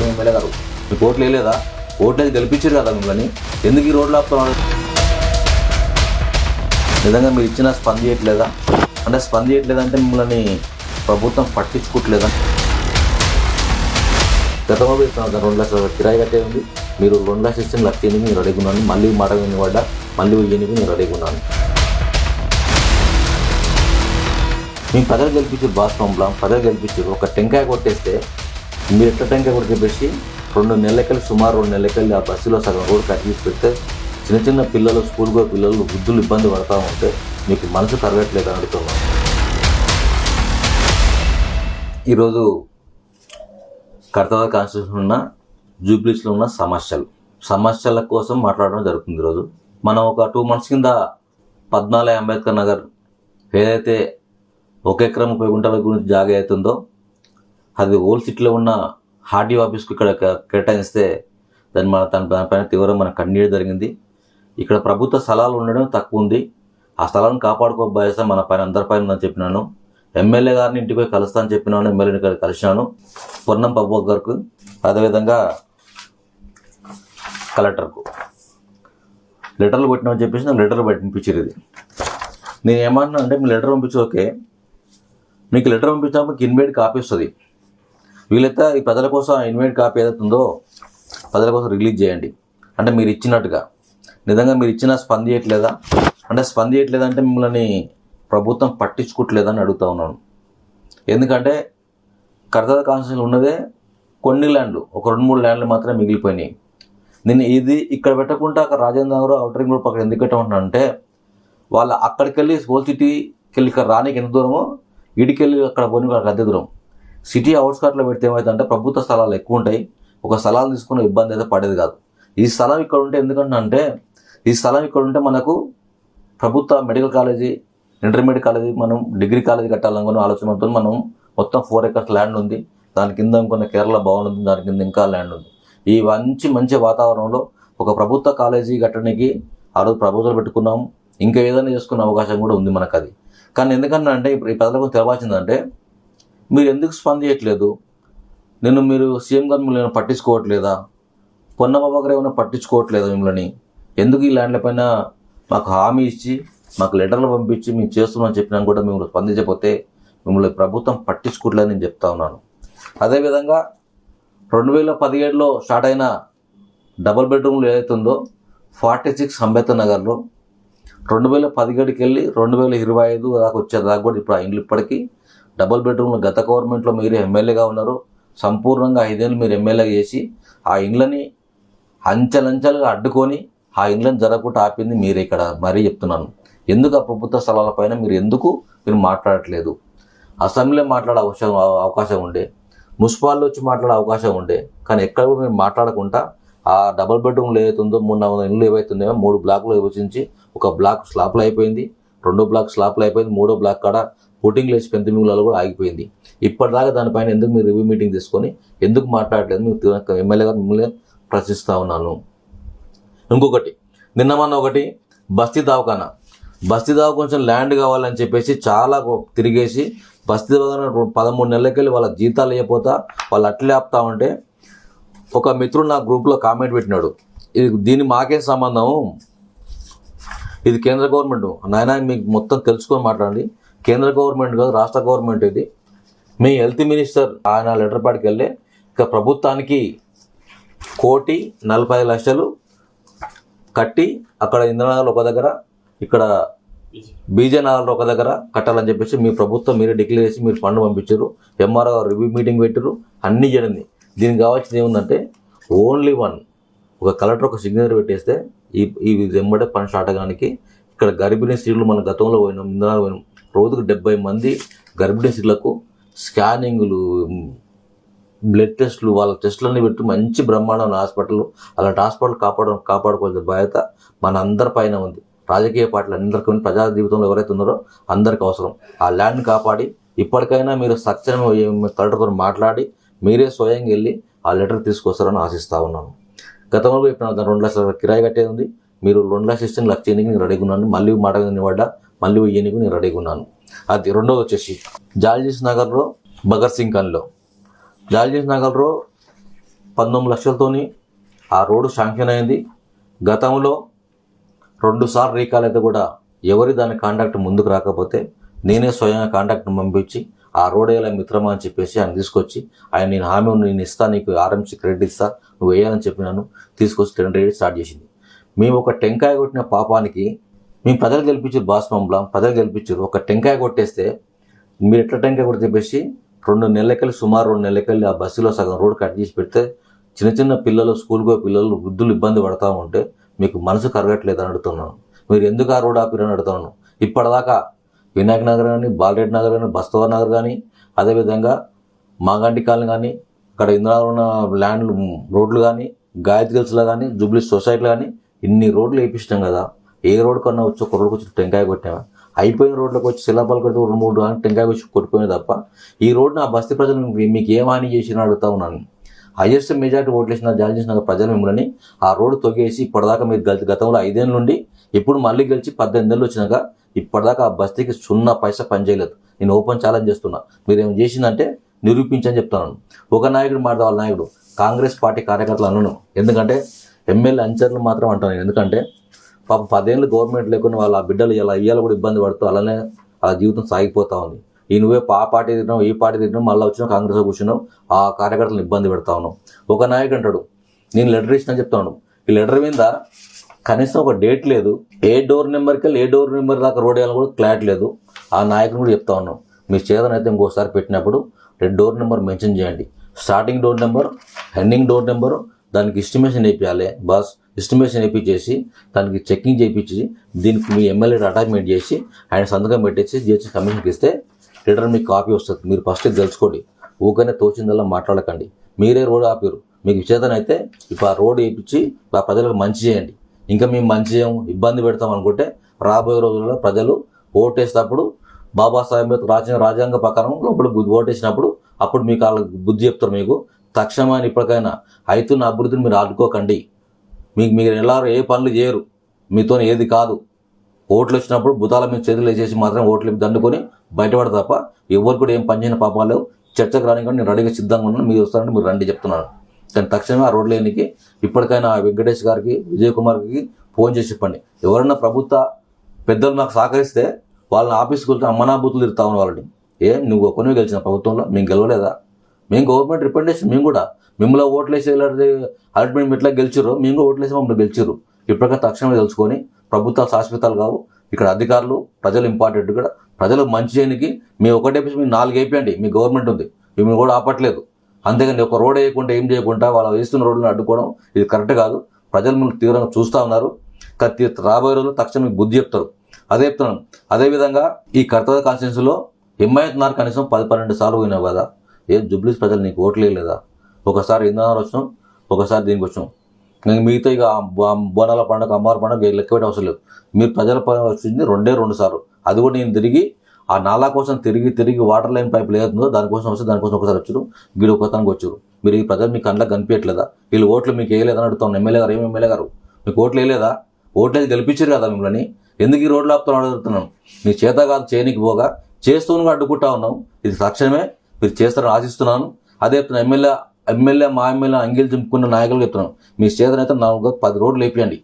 MLA గారు మీకు ఓట్లు వేయలేదా? ఓట్లేదు గెలిపించారు కదా మిమ్మల్ని, ఎందుకు ఈ రోడ్లు ఆపుతున్నారు? నిజంగా మీరు ఇచ్చిన స్పందించట్లేదా? అంటే స్పందించట్లేదంటే మిమ్మల్ని ప్రభుత్వం పట్టించుకోవట్లేదా? గతంలో 2 లక్షల కిరాయి కట్టే ఉంది, మీరు 2 లక్షలు ఇచ్చిన 1,00,000 నేను రెడీగా ఉన్నాను, మళ్ళీ మాట వినిపడ్డా మళ్ళీ 1000 నేను రెడీగా ఉన్నాను. మేము ప్రజలు గెలిపించారు, బాస్పంలా ప్రజలు గెలిపించారు. ఒక టెంకాయ కొట్టేస్తే మీరు ఎట్లా టెంకాయ కొట్టి చెప్పేసి 2 నెలలకెళ్ళి సుమారు 2 నెలలకెళ్ళి ఆ బస్సులో సగం రోడ్డు కట్టి తీసి పెడితే చిన్న చిన్న పిల్లలు, స్కూల్కి పిల్లలు, వృద్ధులు ఇబ్బంది పడతా ఉంటే మీకు మనసు కరగట్లేదు అని అడుగుతున్నాం. ఈరోజు కర్తావాల్ కాన్స్టిట్యూషన్ ఉన్న జూబ్లీస్లో ఉన్న సమస్యల కోసం మాట్లాడడం జరుగుతుంది. ఈరోజు మనం ఒక 2 months కింద 14 అంబేద్కర్ నగర్ ఏదైతే 1 ఎకరం 30 గుంటల గురించి జాగా అవుతుందో అది ఓల్డ్ సిటీలో ఉన్న ఆర్డీఓ ఆఫీస్కి ఇక్కడ కేటాయిస్తే దానిపైన తీవ్రంగా మన కన్నీరు జరిగింది. ఇక్కడ ప్రభుత్వ స్థలాలు ఉండడం తక్కువ ఉంది, ఆ స్థలాన్ని కాపాడుకో బాధ్యత మన పైన అందరిపైన ఉందని చెప్పినాను. ఎమ్మెల్యే గారిని ఇంటికి పోయి కలుస్తా అని చెప్పినాను, ఎమ్మెల్యేని ఇక్కడ కలిసినాను, పొన్నం ప్రభాకర్ గారికి, అదేవిధంగా కలెక్టర్కు లెటర్లు పెట్టినామని చెప్పేసి నాకు లెటర్లు పంపించారు. ఇది నేను ఏమన్నా అంటే మీ లెటర్ పంపించి ఓకే, మీకు లెటర్ పంపించినప్పుడు మీకు ఇన్వైట్ కాపీ వస్తుంది. వీలైతే ఈ ప్రజల కోసం ఇన్వైట్ కాపీ ఏదైతుందో ప్రజల కోసం రిలీజ్ చేయండి. అంటే మీరు ఇచ్చినట్టుగా నిజంగా మీరు ఇచ్చిన స్పందించట్లేదా? అంటే స్పందించట్లేదంటే మిమ్మల్ని ప్రభుత్వం పట్టించుకోవట్లేదని అడుగుతా ఉన్నాను. ఎందుకంటే కర్తావాల్ కాన్స్టిట్యూషన్ ఉన్నదే కొన్ని ల్యాండ్లు, ఒక 2-3 ల్యాండ్లు మాత్రమే మిగిలిపోయినాయి. నేను ఇది ఇక్కడ పెట్టకుండా అక్కడ Rajendra Nagar outer ring road పక్కన ఎందుకు పెట్టమంటున్నానంటే వాళ్ళు అక్కడికి వెళ్ళి ఓల్డ్ సిటీకి వెళ్ళి ఇక్కడ రానికి ఎంత దూరమో ఇడికెళ్ళి అక్కడ పోనీ వాళ్ళకి అద్దె దూరం. సిటీ అవుట్స్కట్లో పెడితే ఏమవుతుందంటే ప్రభుత్వ స్థలాలు ఎక్కువ ఉంటాయి, ఒక స్థలాలు తీసుకునే ఇబ్బంది అయితే పడేది కాదు. ఈ స్థలం ఇక్కడ ఉంటే ఎందుకంటే ఈ స్థలం ఇక్కడ ఉంటే మనకు ప్రభుత్వ మెడికల్ కాలేజీ, ఇంటర్మీడియట్ కాలేజీ, మనం డిగ్రీ కాలేజీ కట్టాలనుకున్న ఆలోచనతో మనం మొత్తం 4 acres ల్యాండ్ ఉంది, దాని కింద ఇంకొన్న కేరళ భవన్ ఉంది, దాని కింద ఇంకా ల్యాండ్ ఉంది. ఈ మంచి వాతావరణంలో ఒక ప్రభుత్వ కాలేజీ కట్టడానికి ఆ రోజు ప్రపోజల్ పెట్టుకున్నాము, ఇంకా ఏదైనా చేసుకునే అవకాశం కూడా ఉంది మనకు. అది కానీ ఎందుకంటే అంటే ఇప్పుడు ఈ ప్రజలకు తెలవాల్సిందంటే మీరు ఎందుకు స్పందించట్లేదు? మీరు సీఎం గారు మిమ్మల్ని పట్టించుకోవట్లేదా? పొన్నబాబు గారు ఏమైనా పట్టించుకోవట్లేదా మిమ్మల్ని? ఎందుకు ఈ ల్యాండ్ల పైన మాకు హామీ ఇచ్చి మాకు లెటర్లు పంపించి మేము చేస్తున్నామని చెప్పినా కూడా మిమ్మల్ని స్పందించకపోతే మిమ్మల్ని ప్రభుత్వం పట్టించుకోవట్లేదని నేను చెప్తా ఉన్నాను. అదేవిధంగా 2017లో స్టార్ట్ అయిన డబుల్ బెడ్రూమ్లు ఏదైతుందో 46 అంబేద్కర్ నగర్లో 2017కి వెళ్ళి 2025 దాకా వచ్చేదాకా కూడా ఇప్పుడు ఆ ఇండ్లు ఇప్పటికీ డబుల్ బెడ్రూమ్లు గత గవర్నమెంట్లో మీరు ఎమ్మెల్యేగా ఉన్నారు, సంపూర్ణంగా 5 ఏళ్ళు మీరు ఎమ్మెల్యేగా చేసి ఆ ఇండ్లని అంచెలంచెలుగా అడ్డుకొని ఆ ఇండ్లను జరగకుండా ఆపింది మీరే. ఇక్కడ మరీ చెప్తున్నాను, ఎందుకు ఆ ప్రభుత్వ స్థలాలపైన మీరు మాట్లాడట్లేదు? అసెంబ్లీలో మాట్లాడే అవకాశం ఉండే, మున్సిపాల్లో వచ్చి మాట్లాడే అవకాశం ఉండే, కానీ ఎక్కడ కూడా మీరు మాట్లాడకుండా ఆ డబుల్ బెడ్రూమ్లు ఏవైతుందో 300 ఇండ్లు ఏవైతున్నాయో 3 బ్లాక్లు విభజించి ఒక బ్లాక్ స్లాప్లు అయిపోయింది, 2 బ్లాక్ స్లాప్లు అయిపోయింది, 3వ బ్లాక్ కాడ ఓటింగ్ లేచి పెంతుమిగులలో కూడా ఆగిపోయింది. ఇప్పటిదాకా దానిపైన ఎందుకు మీరు రివ్యూ మీటింగ్ తీసుకొని ఎందుకు మాట్లాడలేదు? మీరు ఎమ్మెల్యే గారు మిమ్మల్ని ప్రశ్నిస్తూ ఉన్నాను. ఇంకొకటి నిన్న ఒకటి బస్తీ దవాఖానా కొంచెం ల్యాండ్ కావాలని చెప్పేసి చాలా తిరిగేసి బస్తీ దవాఖానా 13 నెలలకెళ్ళి వాళ్ళ జీతాలు ఇవ్వకపోతా వాళ్ళు అట్లే ఆపుతా ఉంటే ఒక మిత్రుడు నా గ్రూప్లో కామెంట్ పెట్టినాడు, దీన్ని మాకేం సంబంధము, ఇది కేంద్ర గవర్నమెంట్, నాయన మీకు మొత్తం తెలుసుకొని మాట్లాడండి, కేంద్ర గవర్నమెంట్ కాదు రాష్ట్ర గవర్నమెంట్ ఇది. మీ హెల్త్ మినిస్టర్ ఆయన లెటర్ పాడికి వెళ్ళి ఇక ప్రభుత్వానికి 1,45,00,000 కట్టి అక్కడ ఇంద్రనగర్లో ఒక దగ్గర, ఇక్కడ బీజేనగర్లో ఒక దగ్గర కట్టాలని చెప్పేసి మీ ప్రభుత్వం మీరే డిక్లేర్ చేసి మీరు ఫండ్ పంపించారు, ఎంఆర్ఓ రివ్యూ మీటింగ్ పెట్టారు, అన్నీ జరిగింది. దీనికి కావాల్సింది ఏముందంటే ఓన్లీ ఒక కలెక్టర్ ఒక సిగ్నేచర్ పెట్టేస్తే ఈ వెంబడే పని స్టార్ట్ అవ్వడానికి. ఇక్కడ గర్భిణీ స్త్రీలు మన గతంలో పోయినాం, ఇంద్రనగర్ పోయినాం, రోజుకు 70 మంది గర్భిణీ స్త్రీలకు స్కానింగ్లు, బ్లడ్ టెస్టులు, వాళ్ళ టెస్టులన్నీ పెట్టి మంచి బ్రహ్మాండమైన హాస్పిటల్, అలాంటి హాస్పిటల్ కాపాడుకోవాల్సిన బాధ్యత మన అందరి పైన ఉంది. రాజకీయ పార్టీలు అందరికీ, ప్రజా జీవితంలో ఎవరైతే ఉన్నారో అందరికి అవసరం. ఆ ల్యాండ్ని కాపాడి ఇప్పటికైనా మీరు సత్యం కలెక్టర్తో మాట్లాడి మీరే స్వయంగా వెళ్ళి ఆ లెటర్ తీసుకొస్తారని ఆశిస్తూ ఉన్నాను. గతంలో చెప్పిన 2 లక్షల కిరాయి కట్టేది ఉంది, మీరు 2 లక్షలు ఇస్తే 1,00,000 నేను రెడీగా ఉన్నాను, మళ్ళీ మాట పడ్డా మళ్ళీ 1000 నేను రెడీగా ఉన్నాను. అది రెండోది వచ్చేసి జాల్జీస్ నగర్లో భగత్ సింగ్ కాలనీలో 13 19 లక్షలతోని ఆ రోడ్డు శాంక్షన్ అయింది. గతంలో 2 సార్లు రీకాల్ అయితే కూడా ఎవరి దాని కాంట్రాక్ట్ ముందుకు రాకపోతే నేనే స్వయంగా కాంట్రాక్ట్ని పంపించి ఆ రోడ్ వేయాల మిత్రమా అని చెప్పేసి ఆయన తీసుకొచ్చి ఆయన నేను హామీ నేను ఇస్తా, నీకు ఆర్ఎంసీ క్రెడిట్ ఇస్తా, నువ్వు వేయాలని చెప్పినాను. తీసుకొచ్చి టెండర్ వేసి స్టార్ట్ చేసింది. మేము ఒక టెంకాయ కొట్టిన పాపానికి మేము ప్రజలు గెలిపించారు, బాస్మంలా ప్రజలు గెలిపించారు. ఒక టెంకాయ కొట్టేస్తే మీరు ఎట్లా టెంకాయ కొట్టి చెప్పేసి 2 నెలలకెళ్ళి సుమారు 2 నెలలకెళ్ళి ఆ బస్సులో సగం రోడ్ కట్ చేసి పెడితే చిన్న చిన్న పిల్లలు, స్కూల్కి పోయే పిల్లలు, వృద్ధులు ఇబ్బంది పడతా ఉంటే మీకు మనసు కరగట్లేదు అని అడుగుతున్నాను. మీరు ఎందుకు ఆ రోడ్ ఆపిరని అడుగుతున్నాను. ఇప్పటిదాకా వినాయక్ నగర్ కానీ, బాలరెడ్డి నగర్ కానీ, బస్తవర్ నగర్ కానీ, అదేవిధంగా మాగంటి కాలనీ కానీ, అక్కడ ఇంద్రావరణ ల్యాండ్ రోడ్లు కానీ, గాయత్రి హిల్స్లో కానీ, జూబ్లీ సొసైటీలో కానీ ఇన్ని రోడ్లు వేయించినాం కదా. ఏ రోడ్ కన్నా వచ్చి ఒక రోడ్కి వచ్చి టెంకాయ కొట్టామా? అయిపోయిన రోడ్లకు వచ్చి శిలాపాలు కొడితే 2-3 కానీ టెంకాయ వచ్చి కొట్టిపోయినా తప్ప ఈ రోడ్ని ఆ బస్తీ ప్రజలు మీకు ఏం హాని చేసినా అడుగుతా ఉన్నాను. హైయెస్ట్ మెజార్టీ ఓట్లు వేసిన జాలి చేసిన ప్రజలు మిమ్మల్ని ఆ రోడ్డు తొగేసి ఇప్పటిదాకా మీరు గతంలో 5 ఏళ్ళ నుండి ఇప్పుడు మళ్ళీ గెలిచి 18 ఏళ్ళు వచ్చినాక ఇప్పటిదాకా ఆ బస్తీకి 0 పైసా పనిచేయలేదు. నేను ఓపెన్ ఛాలెంజ్ చేస్తున్నా. మీరు ఏం చేసిందంటే నిరూపించని చెప్తున్నాను. ఒక నాయకుడు మాట వాళ్ళ నాయకుడు కాంగ్రెస్ పార్టీ కార్యకర్తలు అన్నాను. ఎందుకంటే ఎమ్మెల్యే అంచర్లు మాత్రం అంటాను. ఎందుకంటే పాపం 10 ఏళ్ళు గవర్నమెంట్ లేకుండా వాళ్ళ బిడ్డలు ఇలా ఇయ్యాల కూడా ఇబ్బంది పడుతూ అలానే అలా జీవితం సాగిపోతా ఉంది. ఈ నువ్వే ఆ పార్టీ తిరిగినావు, ఈ పార్టీ తిరిగినావు, మళ్ళీ వచ్చినావు కాంగ్రెస్ కూర్చున్నావు, ఆ కార్యకర్తలను ఇబ్బంది పెడతా ఉన్నావు. ఒక నాయకుడు అంటాడు నేను లెటర్ ఇచ్చినా చెప్తాను. ఈ లెటర్ మీద కనీసం ఒక డేట్ లేదు. ఏ డోర్ నెంబర్కి వెళ్ళి ఏ డోర్ నెంబర్ దాకా రోడ్ వేయాలని కూడా క్లారిటీ లేదు. ఆ నాయకుని కూడా చెప్తా ఉన్నాం. మీ చేతనైతే ఇంకోసారి పెట్టినప్పుడు 2 డోర్ నెంబర్ మెన్షన్ చేయండి. Starting door number, ending door number, దానికి ఎస్టిమేషన్ వేయించాలి బాస్. ఎస్టిమేషన్ వేయించేసి దానికి చెక్కింగ్ చేయించి దీనికి మీ ఎమ్మెల్యే అటాచ్మెంట్ చేసి ఆయన సంతకం పెట్టేసి జిహెచ్ కమిషన్కి ఇస్తే రిటర్న్ మీకు కాపీ వస్తుంది. మీరు ఫస్ట్ ఇది తెలుసుకోండి. ఊకనే తోచిందల్లా మాట్లాడకండి. మీరే రోడ్ ఆపారు. మీకు చేతనైతే ఇప్పుడు ఆ రోడ్ వేయించి ఆ ప్రజలకు మంచి చేయండి. ఇంకా మేము మంచి చేయము, ఇబ్బంది పెడతాం అనుకుంటే రాబోయే రోజుల్లో ప్రజలు ఓటేసేటప్పుడు బాబాసాహెబ్ రాసిన రాజ్యాంగ ప్రకారం లోపల ఓటేసినప్పుడు అప్పుడు మీకు వాళ్ళ బుద్ధి చెప్తారు. మీకు తక్షణమైన ఇప్పటికైనా అవుతున్న అభివృద్ధిని మీరు ఆడుకోకండి. మీరు ఎలా ఏ పనులు చేయరు, మీతో ఏది కాదు. ఓట్లు వచ్చినప్పుడు బుధాల మీద చేతులు వేసేసి మాత్రం ఓట్లు దండుకొని బయటపడదు తప్ప ఎవరు కూడా ఏం పని చేయని పాపాలు చర్చకు రాని కానీ నేను రెడీగా సిద్ధంగా ఉన్నాను. మీరు వస్తారంటే మీరు రండి చెప్తున్నాను. కానీ తక్షణమే ఆ రోడ్లు లేనికి ఇప్పటికైనా వెంకటేష్ గారికి, విజయ్ కుమార్కి ఫోన్ చేసి చెప్పండి. ఎవరైనా ప్రభుత్వ పెద్దలు నాకు సహకరిస్తే వాళ్ళని ఆఫీస్కి వెళ్తే అమ్మనాబూతులు తిరుగుతా ఉన్న వాళ్ళని. నువ్వు ఒక్కనే గెలిచిన ప్రభుత్వంలో మేము గెలవలేదా? మేము గవర్నమెంట్ రిప్రజెంటేషన్, మేము కూడా మిమ్మల్ని ఓట్లు వేసి అల్టిమేట్ ఎట్లా గెలిచిర్రో మేము కూడా ఓట్లు వేసి మమ్మల్ని గెలిచిర్రు. ఇప్పటికైనా తక్షణమే తెలుసుకొని ప్రభుత్వాలు శాశ్వతాలు కావు. ఇక్కడ అధికారులు, ప్రజలు ఇంపార్టెంట్. కూడా ప్రజలు మంచి చేయడానికి మేము ఒకటే మీరు 4 వేయండి. మీ గవర్నమెంట్ ఉంది, మేము కూడా ఆపట్లేదు. అంతేగాని ఒక రోడ్ వేయకుండా ఏం చేయకుండా వాళ్ళు వేస్తున్న రోడ్లను అడ్డుకోవడం ఇది కరెక్ట్ కాదు. ప్రజలు మిమ్మల్ని తీవ్రంగా చూస్తూ ఉన్నారు. రాబోయే రోజుల్లో తక్షణం మీకు బుద్ధి చెప్తారు. అదే చెప్తున్నాను. అదేవిధంగా ఈ కర్తవ్య కాన్స్టిట్యూన్సీలో హిమాయత్ కనీసం 10-12 సార్లు పోయినావు కదా. జూబ్లీస్ ప్రజలు నీకు ఓట్లు వేయలేదా? ఒకసారి ఇంధనాలు వచ్చినాం, ఒకసారి దీనికి వచ్చినాం. మిగతా ఇక బోనాల పండుగ, అమ్మవారి పండుగ లెక్క పెట్టే అవసరం లేదు. మీరు ప్రజల వచ్చింది 2 సార్లు. అది కూడా నేను తిరిగి ఆ నాలా కోసం తిరిగి వాటర్ లైన్ పైప్ లేదో దానికోసం వస్తే దానికోసం ఒకసారి వచ్చారు. వీళ్ళు ఒకతానికి వచ్చారు. మీరు ఈ ప్రజలు మీకు కళ్ళకి కనిపించట్లేదా? వీళ్ళు ఓట్లు మీకు వేయలేదని అడుగుతాను. ఎమ్మెల్యే గారు, ఏం ఎమ్మెల్యే గారు మీకు ఓట్లు వేయలేదా? ఓట్లేదు గెలిపించారు కదా మిమ్మల్ని. ఎందుకు ఈ రోడ్లు ఆపుతాను అడుగుతున్నాను. మీ చేత కాదు చేయనికి పోగా చేస్తూనే అడ్డుకుంటా ఉన్నాం. ఇది తక్షణమే మీరు చేస్తారని ఆశిస్తున్నాను. అదే చెప్తున్నా. ఎమ్మెల్యే మా ఎమ్మెల్యే అంగీలు చింపుకున్న నాయకులు చెప్తున్నాను. మీ చేతనైతే 10 రోడ్లు వేపియండి.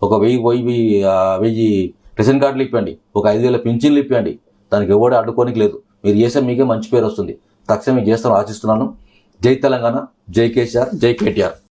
ఒక 1000 రేషన్ కార్డులు ఇప్పండి. ఒక 5000 పింఛన్లు ఇప్పండి. దానికి ఎవడో అడ్డుకోనికి లేదు. మీరు చేస్తే మీకే మంచి పేరు వస్తుంది. తక్షణమే చేస్తాను ఆశిస్తున్నాను. జై తెలంగాణ, జై కేసీఆర్, జై కేటీఆర్.